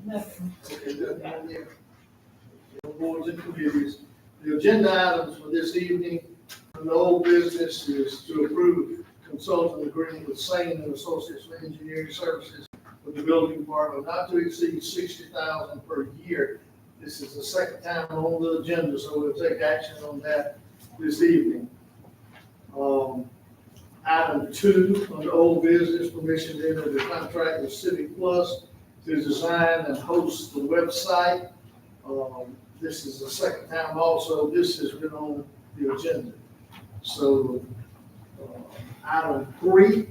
Nothing. Okay, nothing there. No boards and committees. The agenda items for this evening, the old business is to approve consultant agreement with Sane and Associates for Engineering Services with the building department not to exceed $60,000 per year. This is the second time on the agenda, so we'll take action on that this evening. Item 2, on the old business, permission to enter the contract with Civic Plus to design and host the website. This is the second time also this has been on the agenda. So, item 3,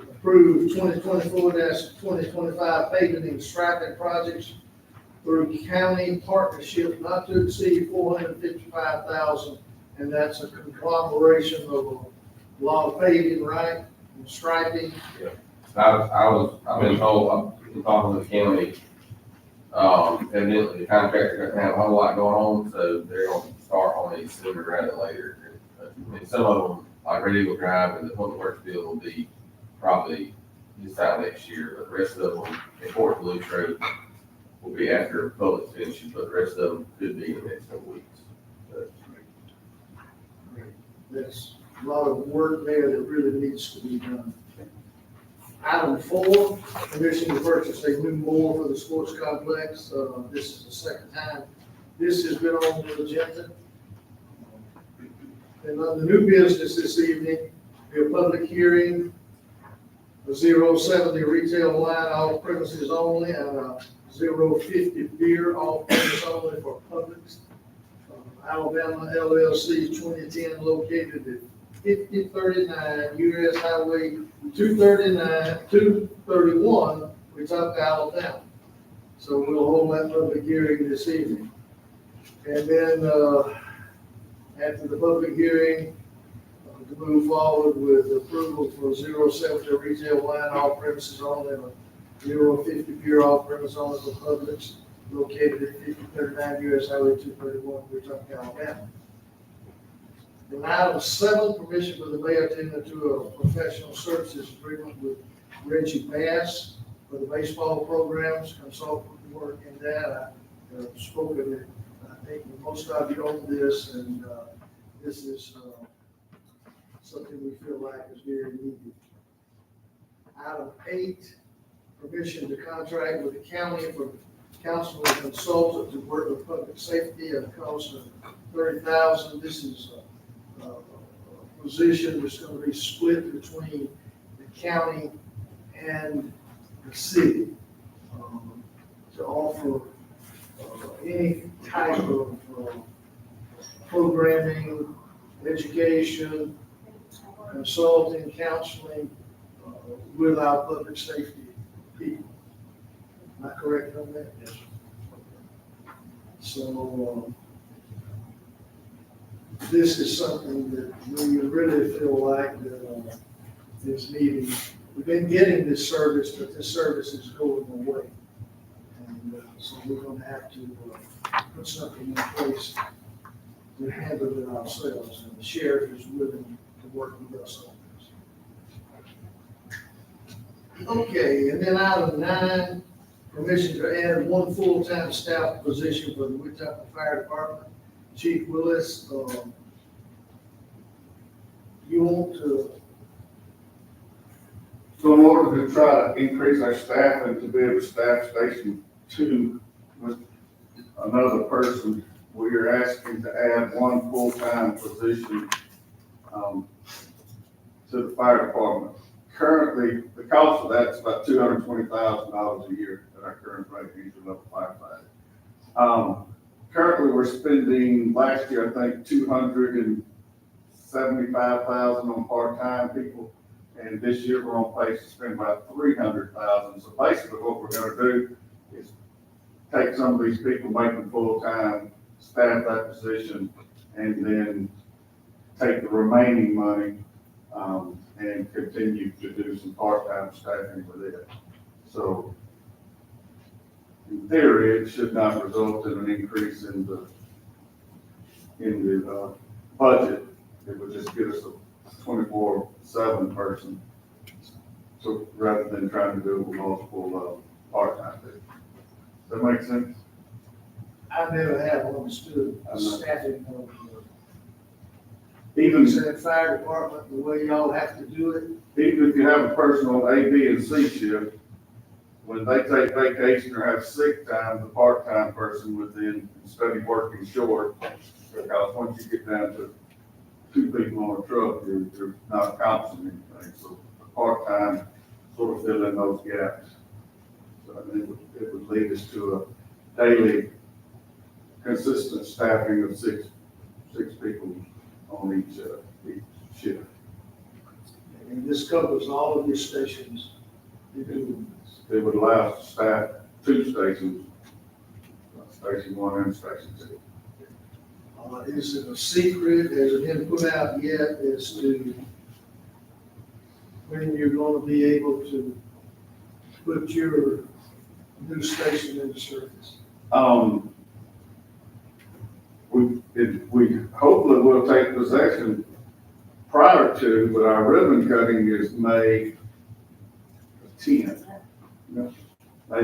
approve 2024-2025 paving and striping projects through county partnership not to exceed $455,000, and that's a conglomeration of a lot of paving, right, and striping. I've been told, I've been talking to the county, evidently the contractor doesn't have a whole lot going on, so they're gonna start on these sooner rather than later. I mean, some of them, like Red Eagle Drive and the Public Works Field will be probably this time next year, but the rest of them, in Fort Duluth Road, will be after public finishes, but the rest of them could be in the next couple weeks. But There's a lot of work there that really needs to be done. Item 4, permission to purchase a new mower for the sports complex. This is the second time this has been on the agenda. And on the new business this evening, be a public hearing, a 070 retail wine off premises only, and a 050 beer off premises only for Publix. Alabama LLC 2010, located at 5039 US Highway 231, Wetumpka, Alabama. So we'll hold that public hearing this evening. And then, after the public hearing, to move forward with approval for 070 retail wine off premises only, and a 050 beer off premise only for Publix, located at 5039 US Highway 231, Wetumpka, Alabama. And item 7, permission for the mayor to enter into a professional services agreement with Reggie Bass for the baseball programs, consultant work in that. I've spoken, I think, with most of you on this, and this is something we feel like is very needed. Item 8, permission to contract with the county for council and consultant to work with public safety at a cost of $30,000. This is a position that's going to be split between the county and the city to offer any type of programming, education, consulting, counseling with our public safety people. Am I correct on that? Yes. So, this is something that we really feel like that is needed. We've been getting this service, but this service is going away. And so we're going to have to put something in place to handle it ourselves. And the sheriff is willing to work with us on this. Okay, and then item 9, permission to add 1 full-time staff position for the Wetumpka Fire Department. Chief Willis, you want to? So in order to try to increase our staff and to be able to staff Station 2 with another person, we are asking to add 1 full-time position to the fire department. Currently, the cost of that is about $220,000 a year at our current rate, entry level firefighter. Currently, we're spending, last year, I think, $275,000 on part-time people, and this year we're on pace to spend about $300,000. So basically, what we're going to do is take some of these people, make them full-time, staff that position, and then take the remaining money and continue to do some part-time staffing with it. So in theory, it should not result in an increase in the budget. It would just get us a 24/7 person. So rather than trying to do multiple part-time people. Does that make sense? I never have understood I know. staffing of Even, the fire department, the way y'all have to do it. even if you have a person on A, B, and C shift, when they take vacation or have sick time, the part-time person would then, instead of working short, because once you get down to two people on a truck, you're not accomplishing anything. So the part-time sort of fill in those gaps. So it would lead us to a daily consistent staffing of six people on each shift. And this covers all of your stations. You do It would allow us to staff two stations, Station 1 and Station 2. Is it a secret, has it been put out yet as to when you're gonna be able to put your new station into service? We hopefully will take possession prior to, but our ribbon cutting is May 10th. May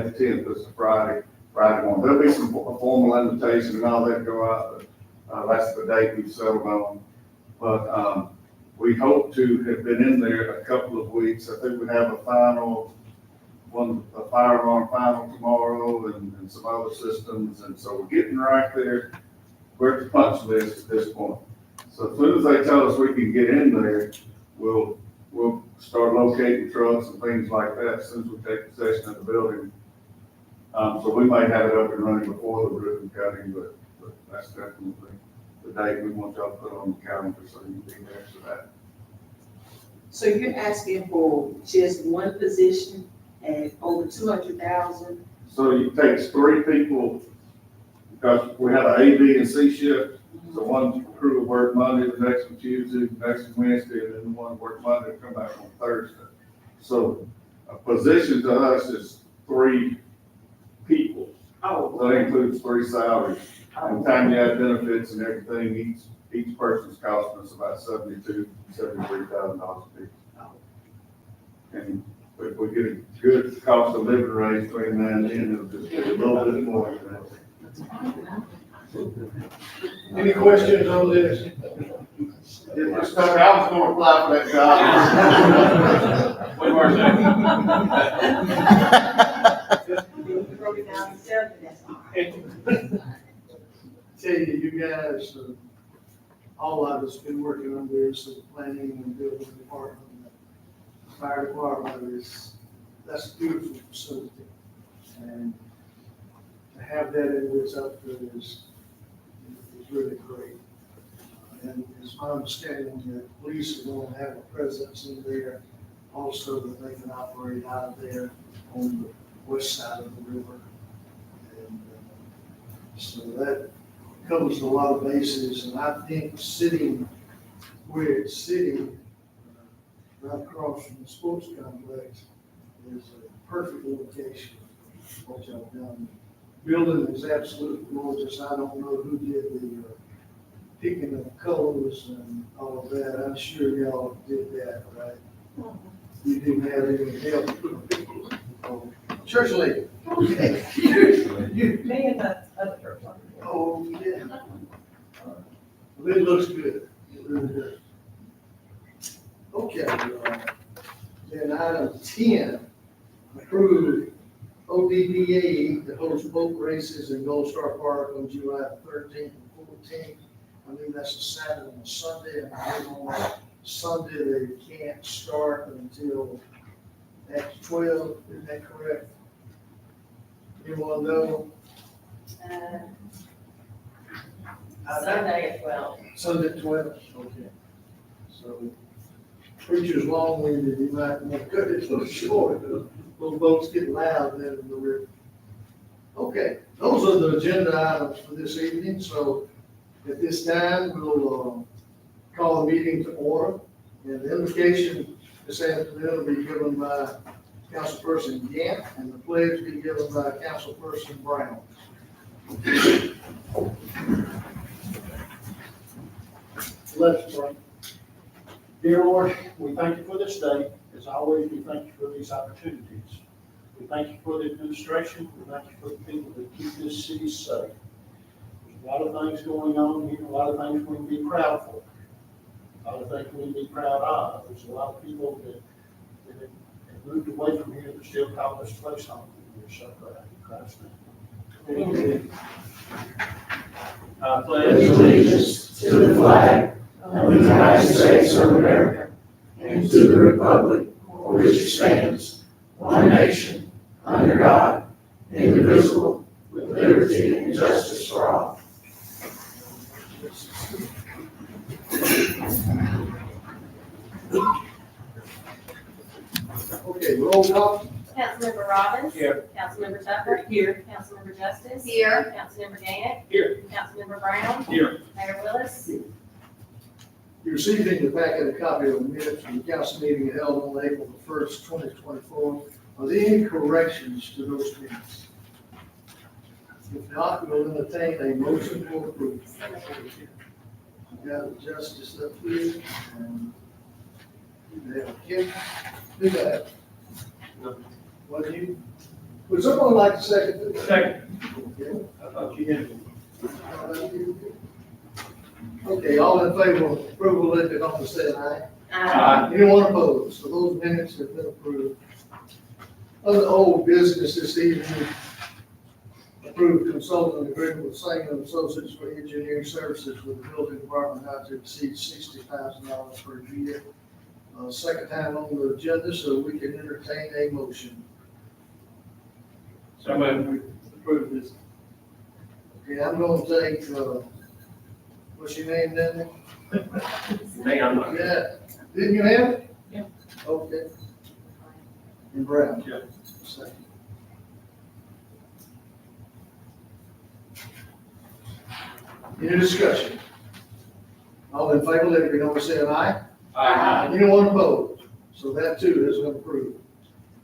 the 10th, is a Friday morning. There'll be some formal invitation and all that go out, but that's the date we've settled on. But we hope to have been in there a couple of weeks. I think we have a firearm final tomorrow and some other systems. And so we're getting right there. We're at the punch list at this point. So as soon as they tell us we can get in there, we'll start locating trucks and things like that as soon as we take possession of the building. So we might have it up and running before the ribbon cutting, but that's definitely the date we want y'all to put on the calendar so you can be there for that. So you're asking for just one position and over 200,000? So it takes three people, because we have an A, B, and C shift. So one crew will work Monday, the next one Tuesday, the next one Wednesday, and then the one work Monday and come back on Thursday. So a position to us is three people. Oh. So that includes three salaries. By the time you add benefits and everything, each person's costing us about $73,000 a piece. And if we get a good cost of living raise between now and then, it'll just be a little bit more than that. Any questions on this? Mr. Tucker, I was gonna apply for that job. Wait, where's that? You broke it down to 7, that's all right. Tell you, you guys, all of us been working on this, the planning and building department, the fire department that's a beautiful facility. And to have that in Wetumpka is really great. And it's my understanding that police are going to have a presence in there also, that they can operate out of there on the west side of the river. And so that covers a lot of bases, and I think sitting where it's sitting, right across from the sports complex, is a perfect location for what y'all done. Building is absolutely gorgeous. I don't know who did the picking of colors and all of that. I'm sure y'all did that, right? You didn't have any help. Oh, church lady. Okay. You- Me and the other person. Oh, yeah. Well, it looks good. It really does. Okay, then item 10, approve ODBA to host boat races in Gold Star Park on July 13th and 14th. I mean, that's a Saturday and a Sunday, and then on Sunday, they can't start until after 12, is that correct? Anyone know? Sunday at 12. Sunday at 12, okay. So, preacher's long-winded, you might want to cut it a little short, little boats get loud then in the river. Okay, those are the agenda items for this evening, so at this time, we'll call the meeting to order. And the invocation this afternoon will be given by Councilperson Gant, and the pledge will be given by Councilperson Brown. Let's pray. Dear Lord, we thank you for this day. As always, we thank you for these opportunities. We thank you for the administration, we thank you for the people that keep this city safe. There's a lot of things going on here, a lot of things we can be proud for. A lot of things we can be proud of. There's a lot of people that have moved away from here that still call this place home. We're so proud in Christ's name. I pledge allegiance to the flag of the United States of America and to the republic for which it stands, one nation, under God, indivisible, with liberty and justice for all. Okay, roll call. Councilmember Robbins. Here. Councilmember Tucker. Here. Councilmember Justice. Here. Councilmember Gant. Here. Councilmember Brown. Here. Mayor Willis. You received in your packet a copy of the minutes from the council meeting held on April the 1st, 2024. Are there any corrections to those minutes? If not, we'll entertain a motion for approval. We got the justice up here, and we have Kim. Who got it? What do you, would someone like to second this? Second. Okay. I thought you had. Okay, all in favor of approval, let it on the say aye. Aye. Anyone opposed? So those minutes have been approved. Other old business this evening, approved consultant agreement with Sanger Associates for engineering services with the building department not to exceed $60,000 per year. Second time on the agenda, so we can entertain a motion. So we approve this. Okay, I'm gonna take, what's your name, Danny? Ma'am. Yeah, didn't you have it? Yeah. Okay. And Brown? Yeah. Second. Any discussion? All in favor, let it be known by saying aye. Anyone opposed? So that too has been approved.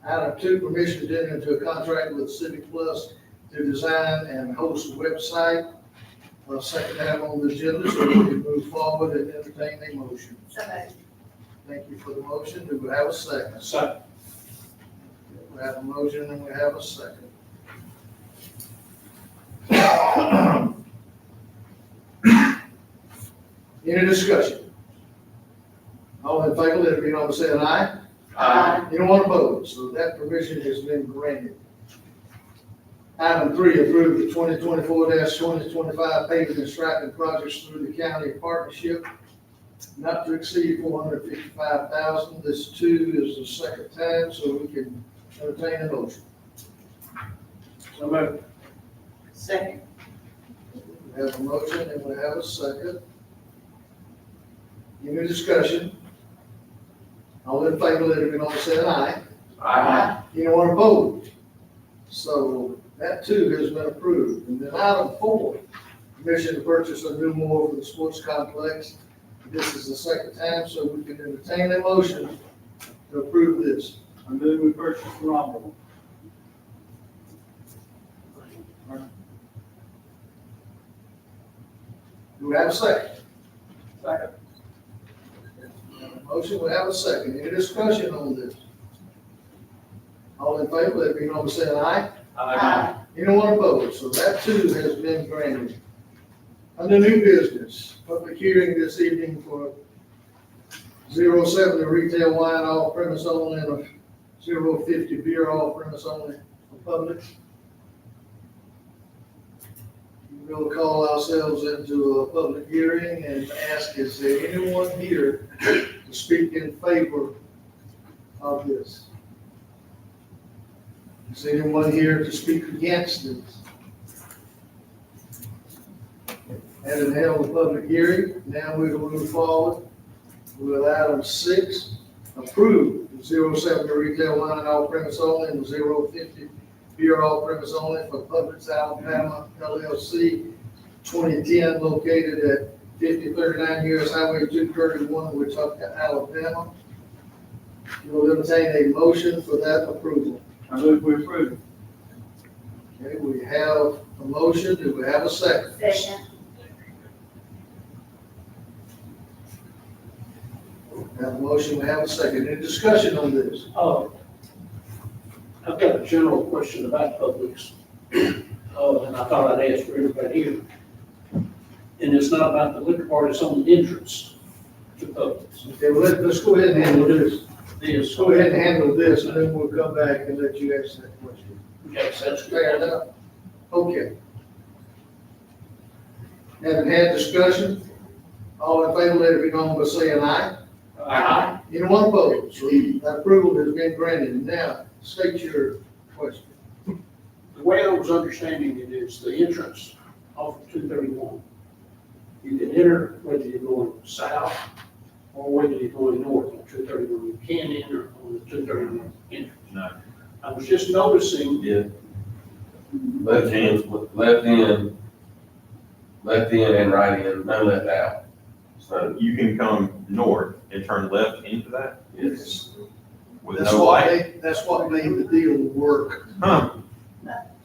Item 2, permission to enter into a contract with Civic Plus to design and host a website. Second item on the agenda, so we can move forward and entertain a motion. So moved. Thank you for the motion. Do we have a second? Second. We have a motion and we have a second. Any discussion? All in favor, let it be known by saying aye. Anyone opposed? So that permission has been granted. Item 3, approve the 2024-2025 paving and striping projects through the county partnership, not to exceed $455,000. This too is the second time, so we can entertain a motion. So moved. Second. We have a motion and we have a second. Any discussion? All in favor, let it be known by saying aye. Anyone opposed? So that too has been approved. And then item 4, permission to purchase a new mower for the sports complex. This is the second time, so we can entertain a motion to approve this. I move we purchase the lawnmower. Do we have a second? Second. We have a motion, we have a second. Any discussion on this? All in favor, let it be known by saying aye. Anyone opposed? So that too has been granted. Under new business, public hearing this evening for 070 retail wine off premise only and a 050 beer off premise only for public. We'll call ourselves into a public hearing and ask, is there anyone here to speak in favor of this? Is anyone here to speak against this? Having held a public hearing, now we will move forward with item 6, approve the 070 retail wine and off premise only and the 050 beer off premise only for Publix Alabama LLC, 2010, located at 5039 US Highway 231, Wetumpka, Alabama. You will entertain a motion for that approval. I move we approve. Okay, we have a motion. Do we have a second? Second. We have a motion. We have a second. Any discussion on this? Oh. I've got a general question about Publix, and I thought I'd ask for everybody here. And it's not about the liquor part, it's on the entrance to Publix. Okay, well, let's go ahead and handle this. This, Let's go ahead and handle this, and then we'll come back and let you answer that question. okay, so that's Fair good. enough? Okay. Having had discussion, all in favor, let it be known by saying aye. Aye. Anyone opposed? So that approval has been granted. Now, state your question. The way I was understanding it is the entrance off of 231. You can enter whether you're going south or whether you're going north on 231. You can enter on the 231 entrance. No. I was just noticing, Yeah. Left in and right in, no left out. So, You can come north and turn left into that yes. with That's no what light? that's what made the deal work. Huh,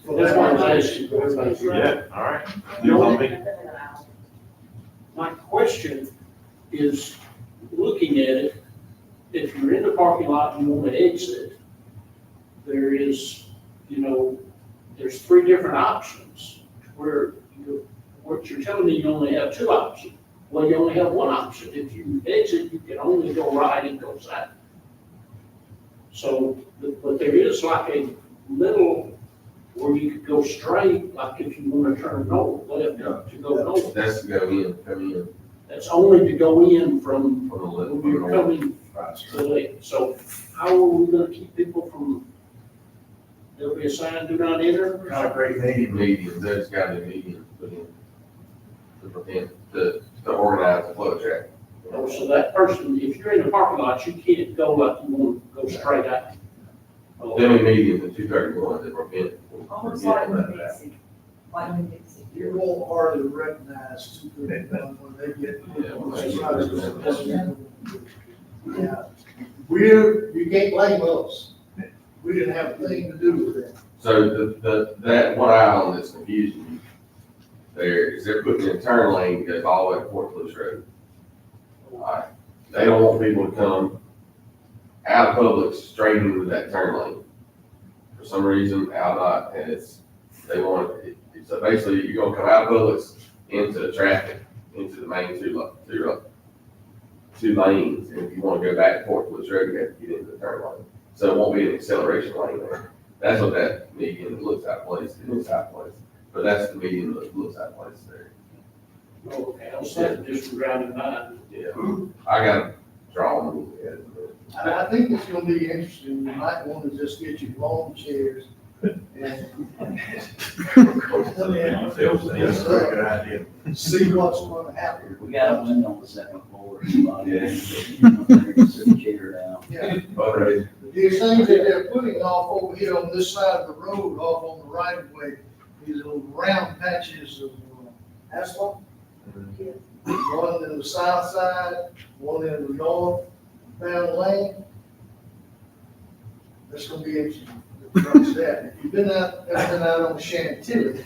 So that's why I was that's- asking for everybody's. yeah, all right. Deal on me. My question is, looking at it, if you're in the parking lot and you want to exit, there is, there's three different options where what you're telling me, you only have two options. Well, you only have one option. If you exit, you can only go right and go south. So, but there is like a little where you could go straight, like if you want to turn north, left to go north. That's to go in, come in That's only to go in from from the left. when you're coming to the left. So how are we gonna keep people from, there'll be a sign, do not enter? Not a great median, there's got to be median put in to prevent, to organize the flow track. Oh, so that person, if you're in the parking lot, you can't go like you want to go straight out. Oh, Then we median the 231 to prevent. Almost prevent like when that. Dixie, like when Dixie. You won't hardly recognize two people when they get. Yeah. You can't blame us. We didn't have a thing to do with that. So that one item that's confusing you there is they're putting in a turn lane that goes all the way to Fort Lewis Road. Alright, they don't want people to come out of Publix straight into that turn lane. For some reason, Aldott has, they want, so basically you're gonna come out of Publix into the traffic, into the main two lanes. And if you wanna go back to Fort Lewis Road, you have to get into the turn lane. So it won't be an acceleration lane there. That's what that median looks out of place, it looks out of place. But that's the median that looks out of place there. Okay, I was thinking just around nine. Yeah, I got drawing. I think it's gonna be interesting. You might want to just get your lawn chairs and Good idea. see what's gonna happen. We got a window on the second floor. Yeah. Sit the chair down. Yeah. Okay. These things that they're putting off over here on this side of the road, off on the right of way, these little round patches of asphalt. One in the south side, one in the northbound lane. That's gonna be interesting. If you've been out, ever been out on Chantilly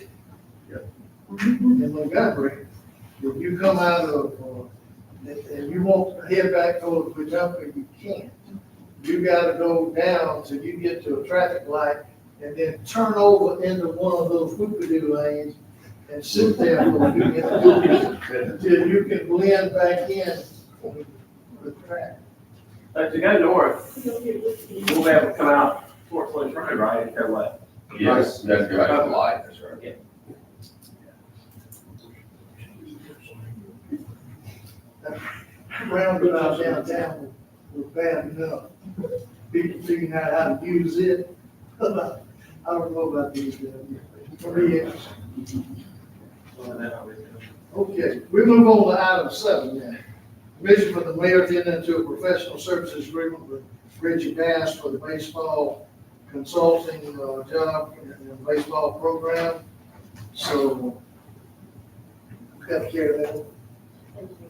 in Montgomery, if you come out of, and you want to head back toward Wetumpka, you can't. You gotta go down till you get to a traffic light and then turn over into one of those whoopity lanes and sit there for a few minutes until you can blend back in with the traffic. But to go north, we'll be able to come out Fort Lewis Road, right, and go left. Yes, that's go back to the light, that's right. Roundabout downtown was bad enough. People figuring out how to use it. I don't know about these guys. It'll be interesting. Okay, we move on to item 7 then. Permission for the mayor to enter into a professional services agreement with Reggie Bass for the baseball consulting job in the baseball program. So, got to carry that.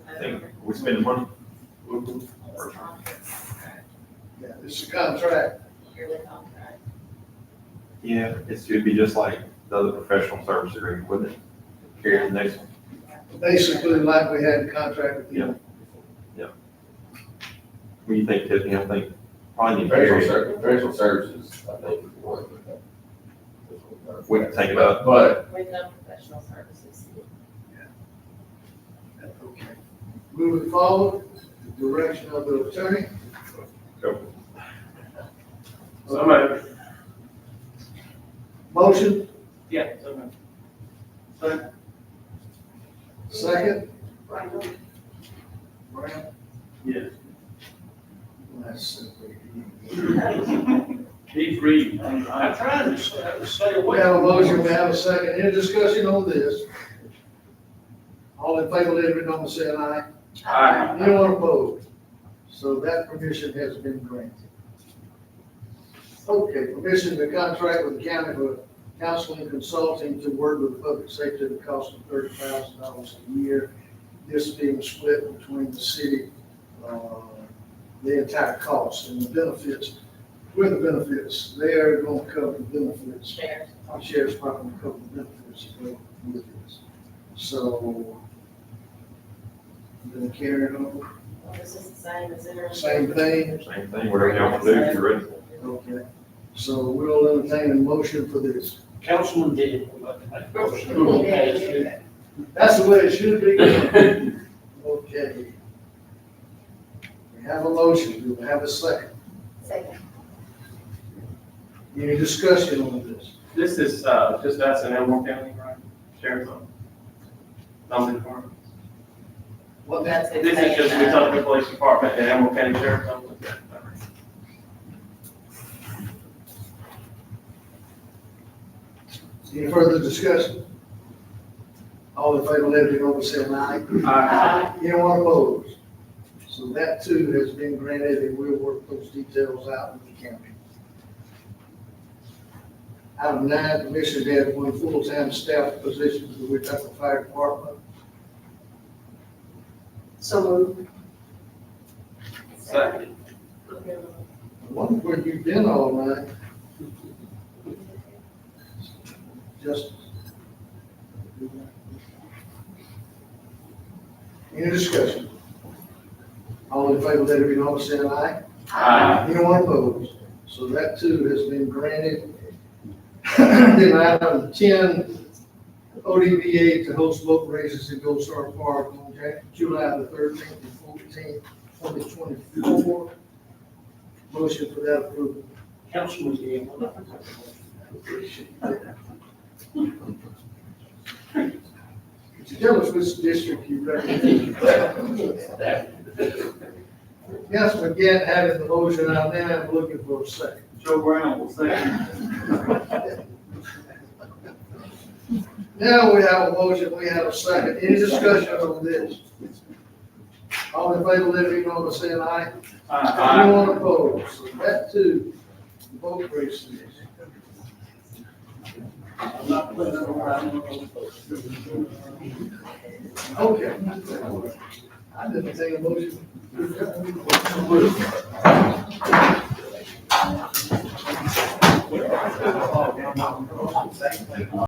I think we spending money. Yeah, it's a contract. Yeah, it should be just like the other professional service agreement, wouldn't it? Carry the next one. Basically, like we had a contract with them. What do you think, Tiffany? I think Probably need Professional services, I think, is one. we can take it up, but With no professional services. Okay. Moving forward, the direction of the attorney. So moved. Motion, Yeah, so moved. second. Right. Brown. Yes. That's simple. Keep reading. I'm trying to stay We away. have a motion, we have a second. Any discussion on this? All in favor, let it be known by saying aye. Aye. Anyone opposed? So that permission has been granted. Okay, permission to contract with the county for counseling and consulting to work with public safety at a cost of $30,000 a year. This being split between the city, the entire cost and the benefits. With the benefits, they are going to cover the benefits. Shares. Our sheriff's department will cover the benefits with this. So, then carry it over. Well, this is the same as there. Same thing. same thing, whatever y'all want to do, if you're ready. Okay. So we'll entertain a motion for this. Councilman did. Okay. That's the way it should be. Okay. We have a motion. Do we have a second? Second. Any discussion on this? This is, just us in Elmore County, right? Sheriff's Office. Nothing department. What That's it. This is just Wetumpka Police Department and Elmore County Sheriff's Office. Any further discussion? All in favor, let it be known by saying aye. Aye. Anyone opposed? So that too has been granted, and we'll work those details out with the county. Item 9, permission to add one full-time staff position to the Wetumpka Fire Department. So moved. Second. I wonder where you've been all night. Just. Any discussion? All in favor, let it be known by saying aye. Aye. Anyone opposed? So that too has been granted. Then item 10, ODVA to host boat races at Gold Star Park on July the 13th and 14th, 2024. Motion for that approval. Councilman did. Could you tell us which district you represent? Councilman Gant having the motion, I'm now looking for a second. Joe Brown will second. Now we have a motion, we have a second. Any discussion on this? All in favor, let it be known by saying aye. Anyone opposed? So that too, boat races. I'm not putting it around. Okay. I didn't take a motion.